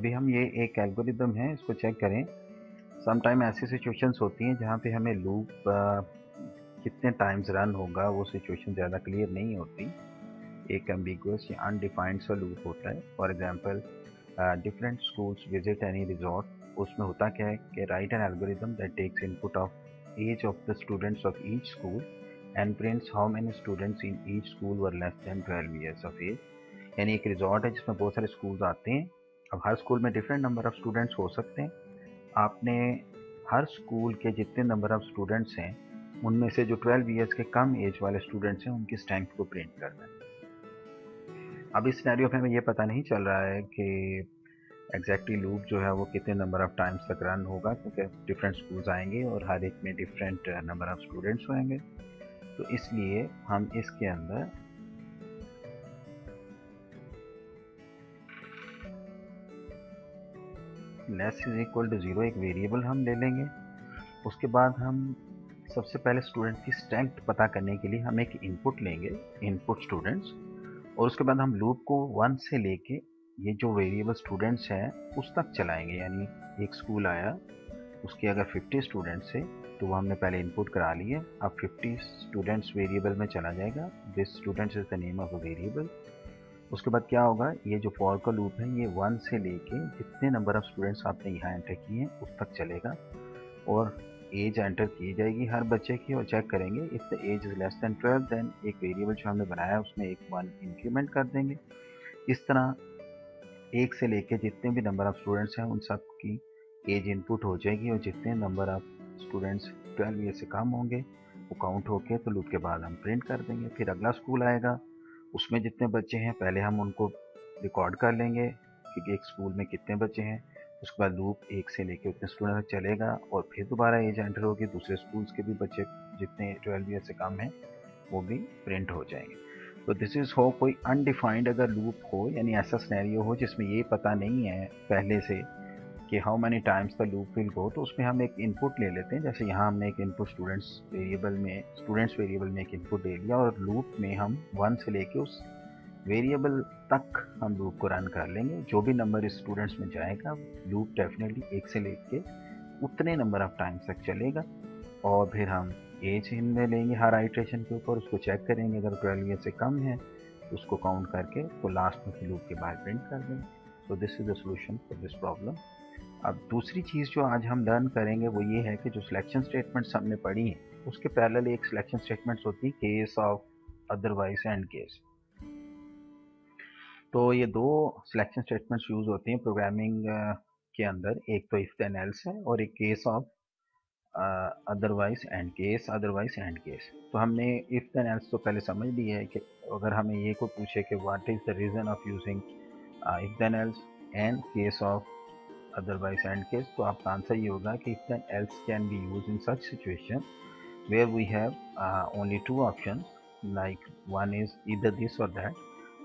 अभी हम ये एक एल्गोरिदम है, इसको चेक करें। सम टाइम ऐसी सिचुएशंस होती हैं जहाँ पे हमें लूप कितने टाइम्स रन होगा वो सिचुएशन ज़्यादा क्लियर नहीं होती। एक एम्बिगुअस या अनडिफाइंड सा लूप होता है। For example different schools visit any resort. उसमें होता क्या है कि write an algorithm that takes input of age of the students of each school and prints how many students in each school were less than 12 years of age. यानी एक resort है जिसमें बहुत सारे स्कूल्स आते हैं। अब हर स्कूल में डिफरेंट नंबर ऑफ स्टूडेंट्स हो सकते हैं। आपने हर स्कूल के जितने नंबर ऑफ स्टूडेंट्स हैं उनमें से जो 12 ईयर्स के कम एज वाले स्टूडेंट्स हैं उनकी स्ट्रेंथ को प्रिंट करना है। अब इस सिनेरियो में हमें ये पता नहीं चल रहा है कि एग्जैक्टली लूप जो है वो कितने नंबर ऑफ टाइम्स तक रन होगा, क्योंकि डिफरेंट स्कूल्स आएंगे और हर एक में डिफरेंट नंबर ऑफ स्टूडेंट्स होंगे। तो इसलिए हम इसके अंदर लेस इज इक्वल टू 0 एक वेरिएबल हम ले लेंगे। उसके बाद हम सबसे पहले स्टूडेंट की स्ट्रेंथ पता करने के लिए हम एक इनपुट लेंगे, इनपुट स्टूडेंट्स, और उसके बाद हम लूप को 1 से लेके ये जो वेरिएबल स्टूडेंट्स हैं उस तक चलाएंगे। यानी एक स्कूल आया, उसके अगर 50 स्टूडेंट्स है तो वो हमने पहले इनपुट करा लिए। अब 50 स्टूडेंट्स वेरिएबल में चला जाएगा। This students is the name of a variable. उसके बाद क्या होगा, ये जो फॉर का लूप है ये 1 से लेके जितने नंबर ऑफ स्टूडेंट्स आपने यहाँ एंटर किए हैं उस तक चलेगा और एज एंटर की जाएगी हर बच्चे की और चेक करेंगे if the age is less than 12 then एक वेरिएबल जो हमने बनाया उसमें एक 1 इंक्रीमेंट कर देंगे। इस तरह एक से लेके जितने भी नंबर ऑफ स्टूडेंट्स हैं उन सब की एज इनपुट हो जाएगी और जितने नंबर ऑफ स्टूडेंट्स 12 ईयर से कम होंगे वो काउंट होके तो लूप के बाद हम प्रिंट कर देंगे। फिर अगला स्कूल आएगा, उसमें जितने बच्चे हैं पहले हम उनको रिकॉर्ड कर लेंगे कि एक स्कूल में कितने बच्चे हैं। उसके बाद लूप 1 से लेके उतने स्टूडेंट तक चलेगा और फिर दोबारा एज एंटर होगी, दूसरे स्कूल्स के भी बच्चे जितने 12 ईयर से कम हैं वो भी प्रिंट हो जाएंगे। तो दिस इज़ हो कोई अनडिफाइंड अगर लूप हो, यानी ऐसा सिनेरियो हो जिसमें ये पता नहीं है पहले से कि how many times the loop will गो, तो उसमें हम एक इनपुट ले लेते हैं। जैसे यहाँ हमने एक इनपुट स्टूडेंट्स वेरिएबल में एक इनपुट दे लिया और लूप में हम 1 से लेके उस वेरिएबल तक हम लूप को रन कर लेंगे। जो भी नंबर इस स्टूडेंट्स में जाएगा लूप डेफिनेटली 1 से लेके उतने नंबर ऑफ टाइम्स तक चलेगा और फिर हम एज इनमें लेंगे हर आइट्रेशन के ऊपर, उसको चेक करेंगे। अगर 12 ईयर से कम है तो उसको काउंट करके तो लास्ट में लूप के बाहर प्रिंट कर देंगे। So this is the solution for this problem. अब दूसरी चीज़ जो आज हम लर्न करेंगे वो ये है कि जो सिलेक्शन स्टेटमेंट्स हमने पढ़ी हैं उसके पैरेलल एक सिलेक्शन स्टेटमेंट्स होती है case of, otherwise and case. तो ये दो सिलेक्शन स्टेटमेंट्स यूज़ होती हैं प्रोग्रामिंग के अंदर। एक तो इफ देन एल्स है और एक case of otherwise and case, otherwise and case. तो हमने इफ देन एल्स तो पहले समझ लिया है कि अगर हमें ये को पूछे कि what is the reason of using if then else and case of otherwise and case, तो आपका आंसर ये होगा कि if then else can be use in such situation where we have only 2 options like one is either this or that.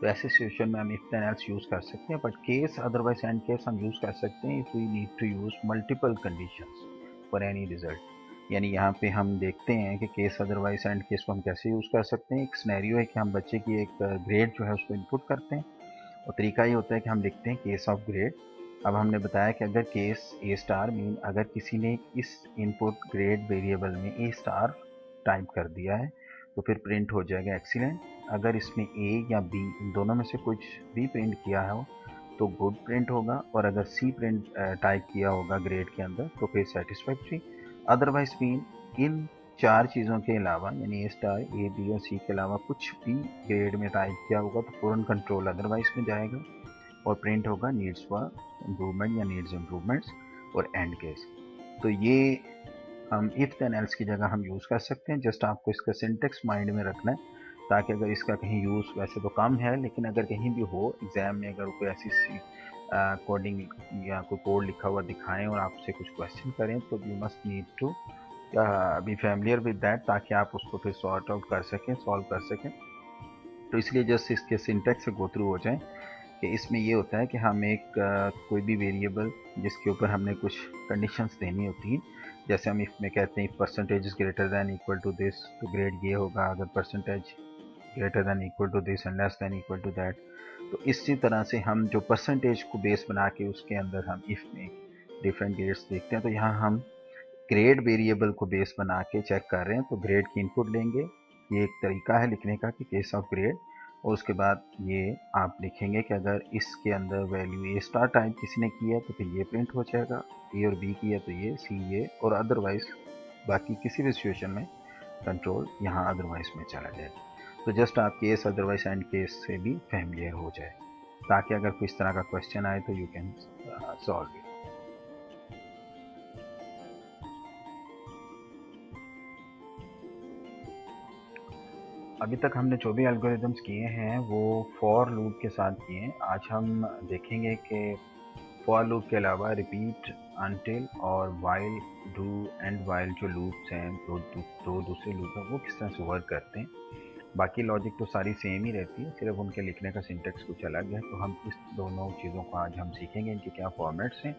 तो ऐसे situation में हम if then else use कर सकते हैं। But case otherwise and case हम use कर सकते हैं if we need to use multiple conditions for any result. यानी यहाँ पे हम देखते हैं कि केस अदरवाइज एंड केस को हम कैसे यूज़ कर सकते हैं। एक सिनेरियो है कि हम बच्चे की एक ग्रेड जो है उसको इनपुट करते हैं और तरीका ये होता है कि हम लिखते हैं केस ऑफ ग्रेड। अब हमने बताया कि अगर केस ए स्टार मीन अगर किसी ने इस इनपुट ग्रेड वेरिएबल में ए स्टार टाइप कर दिया है तो फिर प्रिंट हो जाएगा एक्सीलेंट। अगर इसमें ए या बी इन दोनों में से कुछ भी प्रिंट किया है तो गुड प्रिंट होगा और अगर सी प्रिंट टाइप किया होगा ग्रेड के अंदर तो फिर सेटिस्फैक्ट्री। अदरवाइज मीन इन 4 चीज़ों के अलावा यानी ए स्टार, ए, बी और सी के अलावा कुछ भी ग्रेड में टाइप किया होगा तो फ़ौरन कंट्रोल अदरवाइज में जाएगा और प्रिंट होगा नीड्स फॉर इम्प्रूवमेंट या नीड्स इम्प्रूवमेंट्स और एंड केस। तो ये हम इफ देन एल्स की जगह हम यूज़ कर सकते हैं। जस्ट आपको इसका सिंटेक्स माइंड में रखना है ताकि अगर इसका कहीं यूज़ वैसे तो कम है लेकिन अगर कहीं भी हो एग्ज़ाम में अगर कोई ऐसी कोडिंग या कोई कोड लिखा हुआ दिखाएं और आपसे कुछ क्वेश्चन करें तो you must need to be familiar with that ताकि आप उसको फिर सॉर्ट आउट कर सकें, सॉल्व कर सकें। तो इसलिए जस्ट इसके सिंटेक्स से गो थ्रू हो जाएं कि इसमें ये होता है कि हम एक कोई भी वेरिएबल जिसके ऊपर हमने कुछ कंडीशंस देनी होती हैं, जैसे हम इसमें कहते हैं percentage is greater than equal to this तो ग्रेड ये होगा, अगर percentage greater than equal to this and less than equal to that तो इसी तरह से हम जो परसेंटेज को बेस बना के उसके अंदर हम इफ में डिफरेंट ग्रेड्स देखते हैं, तो यहाँ हम ग्रेड वेरिएबल को बेस बना के चेक कर रहे हैं। तो ग्रेड की इनपुट लेंगे, ये एक तरीका है लिखने का कि केस ऑफ ग्रेड, और उसके बाद ये आप लिखेंगे कि अगर इसके अंदर वैल्यू ए स्टार टाइप किसी ने की है तो फिर ये प्रिंट हो जाएगा, ए और बी की है तो ये, सी ये, और अदरवाइज बाकी किसी भी सिचुएशन में कंट्रोल यहाँ अदरवाइज में चला जाएगा। तो जस्ट आप केस अदरवाइज एंड केस से भी फैमिलियर हो जाए, ताकि अगर कोई इस तरह का क्वेश्चन आए तो यू कैन सॉल्व इट। अभी तक हमने जो भी एल्गोरिदम्स किए हैं वो फॉर लूप के साथ किए हैं। आज हम देखेंगे कि फॉर लूप के अलावा रिपीट, अनटिल और वाइल, डू एंड वाइल जो लूप्स हैं, दो दूसरे लूप हैं, वो किस तरह से वर्क करते हैं। बाकी लॉजिक तो सारी सेम ही रहती है, सिर्फ उनके लिखने का सिंटेक्स कुछ अलग है। तो हम इस दोनों चीज़ों को आज हम सीखेंगे, इनके क्या फॉर्मेट्स हैं।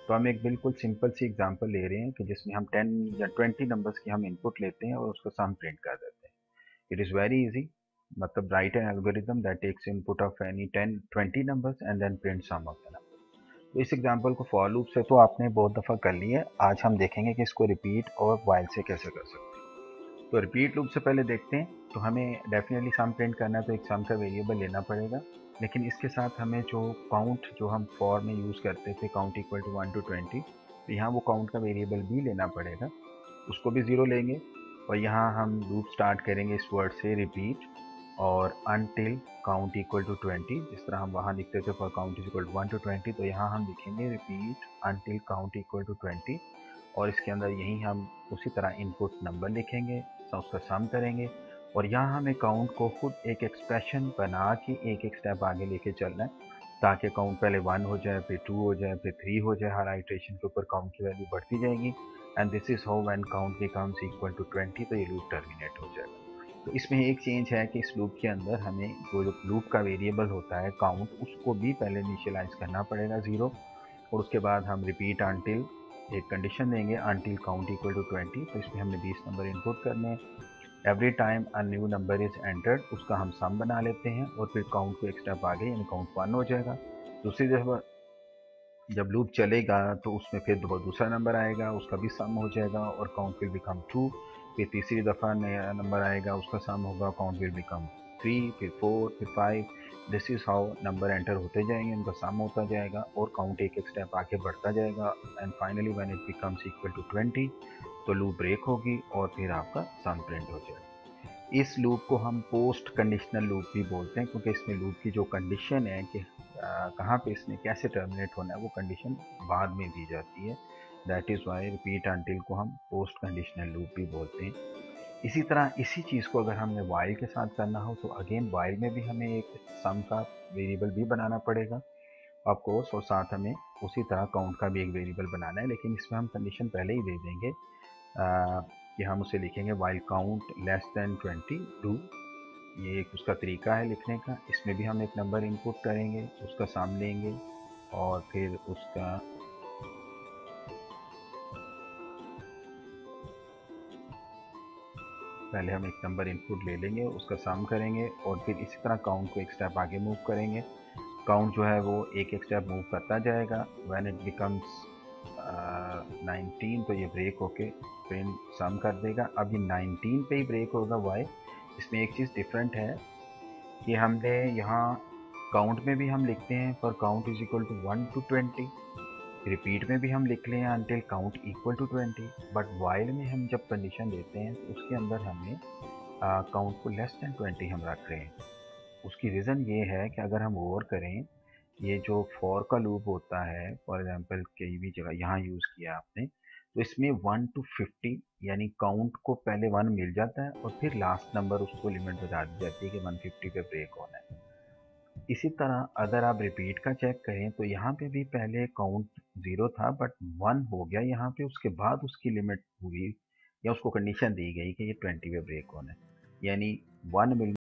तो हम एक बिल्कुल सिंपल सी एग्जांपल ले रहे हैं कि जिसमें हम 10 या 20 नंबर्स की हम इनपुट लेते हैं और उसको सम प्रिंट कर देते हैं। इट इज़ वेरी इजी, मतलब write an algorithm that takes input of any 10-20 numbers and then print sum of the number. तो इस एग्जांपल को फॉर लूप से तो आपने बहुत दफ़ा कर लिया है, आज हम देखेंगे कि इसको रिपीट और वाइल से कैसे कर सकते हैं। तो रिपीट लूप से पहले देखते हैं। तो हमें डेफिनेटली सम प्रिंट करना है, तो एक सम का वेरिएबल लेना पड़ेगा, लेकिन इसके साथ हमें जो काउंट जो हम फॉर में यूज़ करते थे, काउंट इक्वल टू 1 to 20, तो यहाँ वो काउंट का वेरिएबल भी लेना पड़ेगा, उसको भी ज़ीरो लेंगे। और यहाँ हम लूप स्टार्ट करेंगे इस वर्ड से रिपीट और अनटिल काउंट इक्वल टू 20, जिस तरह हम वहाँ लिखते थे for count is equal to 1 to 20, तो यहाँ हम लिखेंगे repeat until count equal to 20, और इसके अंदर यही हम उसी तरह इनपुट नंबर लिखेंगे, उसका सम करेंगे। और यहाँ हमें काउंट को खुद एक एक्सप्रेशन बना के एक एक स्टेप आगे लेके चलना है, ताकि काउंट पहले 1 हो जाए, फिर 2 हो जाए, फिर 3 हो जाए। हर आइट्रेशन के ऊपर काउंट की वैल्यू बढ़ती जाएगी, and this is how when count becomes equal to 20, तो ये लूप टर्मिनेट हो जाएगा। तो इसमें एक चेंज है कि इस लूप के अंदर हमें जो लूप का वेरिएबल होता है काउंट, उसको भी पहले इनिशियलाइज करना पड़ेगा 0, और उसके बाद हम रिपीट अनटिल एक कंडीशन देंगे अनटिल काउंट इक्वल टू 20, तो इसमें हमने 20 नंबर इनपुट करने हैं। Every time a new number is entered, उसका हम सम बना लेते हैं, और फिर काउंट को एक स्टेप आगे यानी काउंट 1 हो जाएगा। दूसरी दफा जब लूप चलेगा तो उसमें फिर दूसरा नंबर आएगा, उसका भी सम हो जाएगा और काउंट विल बिकम 2। फिर तीसरी दफ़ा नया नंबर आएगा, उसका सम होगा, काउंट विल बिकम 3, फिर 4, फिर 5। This is how number enter होते जाएंगे, उनका सम होता जाएगा और काउंट एक एक स्टेप आगे बढ़ता जाएगा, and finally when it becomes equal to 20, तो लूप ब्रेक होगी और फिर आपका सम प्रिंट हो जाएगा। इस लूप को हम पोस्ट कंडीशनल लूप भी बोलते हैं, क्योंकि इसमें लूप की जो कंडीशन है कि कहाँ पे इसने कैसे टर्मिनेट होना है, वो कंडीशन बाद में दी जाती है। That is why repeat until को हम पोस्ट कंडीशनल लूप भी बोलते हैं। इसी तरह इसी चीज़ को अगर हमने वाइल के साथ करना हो तो अगेन वाइल में भी हमें एक सम का वेरिएबल भी बनाना पड़ेगा ऑफ कोर्स, और साथ हमें उसी तरह काउंट का भी एक वेरिएबल बनाना है, लेकिन इसमें हम कंडीशन पहले ही दे देंगे कि हम उसे लिखेंगे while count less than 20 do. ये एक उसका तरीका है लिखने का। इसमें भी हम एक नंबर इनपुट करेंगे, उसका सम लेंगे और फिर उसका पहले हम एक नंबर इनपुट ले लेंगे, उसका सम करेंगे और फिर इसी तरह काउंट को एक स्टेप आगे मूव करेंगे। काउंट जो है वो एक एक स्टेप मूव करता जाएगा। व्हेन इट बिकम्स 19, तो ये ब्रेक होके फिर सम कर देगा। अब ये 19 पे ही ब्रेक होगा। वाई? इसमें एक चीज़ डिफरेंट है कि हमने यहाँ काउंट में भी हम लिखते हैं for count is equal to 1 to 20, repeat में भी हम लिख लें until count equal to 20, but while में हम जब कंडीशन देते हैं तो उसके अंदर हमने काउंट को लेस देन 20 हम रख रहे हैं। उसकी रीज़न ये है कि अगर हम ओवर करें, ये जो फॉर का लूप होता है, फॉर एग्जांपल कई भी जगह यहाँ यूज़ किया आपने, तो इसमें 1 to 50 यानी काउंट को पहले 1 मिल जाता है और फिर लास्ट नंबर उसको लिमिट बता दी जाती है कि 150 पे ब्रेक होना है। इसी तरह अगर आप रिपीट का चेक करें तो यहाँ पे भी पहले काउंट 0 था बट 1 हो गया यहाँ पे, उसके बाद उसकी लिमिट हुई या उसको कंडीशन दी गई कि ये 20 पे ब्रेक होना है, यानी 1 मिल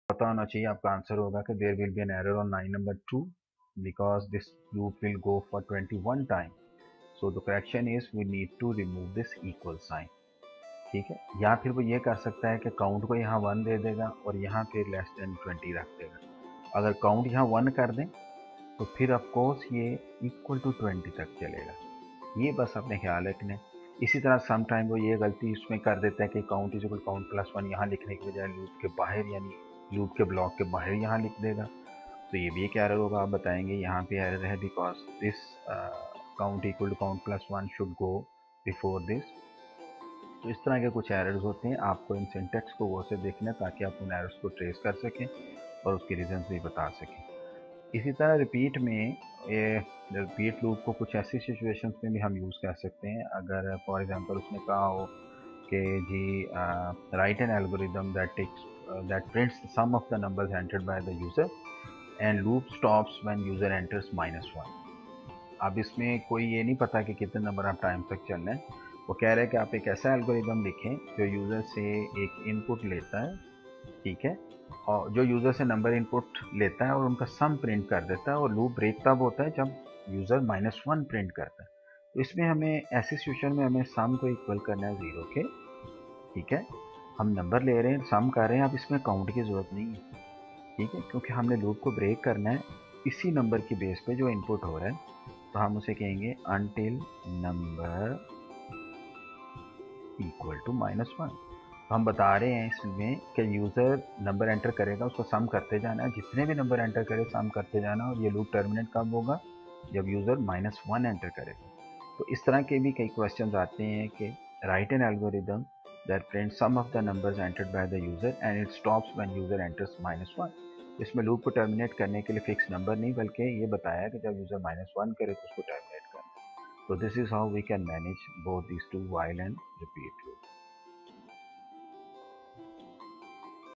पता होना चाहिए आपका आंसर होगा कि there will be an error on line number 2 because this loop will go for 21 time, so the correction is we need to remove this equal sign. ठीक है, या फिर वो ये कर सकता है कि काउंट को यहाँ 1 दे देगा और यहाँ पे लेस देन 20 रख देगा। अगर काउंट यहाँ 1 कर दें तो फिर ऑफकोर्स ये इक्वल टू 20 तक चलेगा। ये बस अपने ख्याल रखने। इसी तरह सम टाइम वो ये गलती उसमें कर देता है कि count is equal count plus 1 यहाँ लिखने की बजाय लूप के बाहर यानी लूप के ब्लॉक के बाहर यहाँ लिख देगा, तो ये भी एक एरर होगा। आप बताएंगे यहाँ पे एरर है because this count equal to count plus 1 should go before this. तो इस तरह के कुछ एरर्स होते हैं, आपको इन सिंटेक्स को वो से देखना है ताकि आप उन एरर्स को ट्रेस कर सकें और उसके रीजन भी बता सकें। इसी तरह रिपीट में रिपीट लूप को कुछ ऐसी सिचुएशंस में भी हम यूज़ कर सकते हैं। अगर फॉर एग्जांपल उसने कहा हो कि जी write an algorithm that prints the sum of the numbers entered by the user and loop stops when user enters -1। अब इसमें कोई ये नहीं पता कि कितने नंबर आप टाइम तक चलना है। वो कह रहे हैं कि आप एक ऐसा एल्गोरिदम लिखें जो यूज़र से एक इनपुट लेता है, ठीक है, और जो यूज़र से नंबर इनपुट लेता है और उनका सम प्रिंट कर देता है, और लूप ब्रेक तब होता है जब यूज़र -1 प्रिंट करता है। तो इसमें हमें ऐसी सिचुएशन में हमें सम को इक्वल करना है 0 के, ठीक है। हम नंबर ले रहे हैं, सम कर रहे हैं, अब इसमें काउंट की ज़रूरत नहीं है, ठीक है, क्योंकि हमने लूप को ब्रेक करना है इसी नंबर की बेस पे जो इनपुट हो रहा है। तो हम उसे कहेंगे अनटिल नंबर इक्वल टू -1। हम बता रहे हैं इसमें कि यूज़र नंबर एंटर करेगा, उसको सम करते जाना है, जितने भी नंबर एंटर करे सम करते जाना, और ये लूप टर्मिनेट कब होगा, जब यूज़र -1 एंटर करेगा। तो इस तरह के भी कई क्वेश्चंस आते हैं कि write an algorithm that print sum of the numbers entered by the user and it stops when user enters -1। इसमें लूप को टर्मिनेट करने के लिए फिक्स नंबर नहीं, बल्कि ये बताया कि जब यूज़र -1 करे तो उसको टर्मिनेट करना। So this is how we can manage both these two while and repeat loop.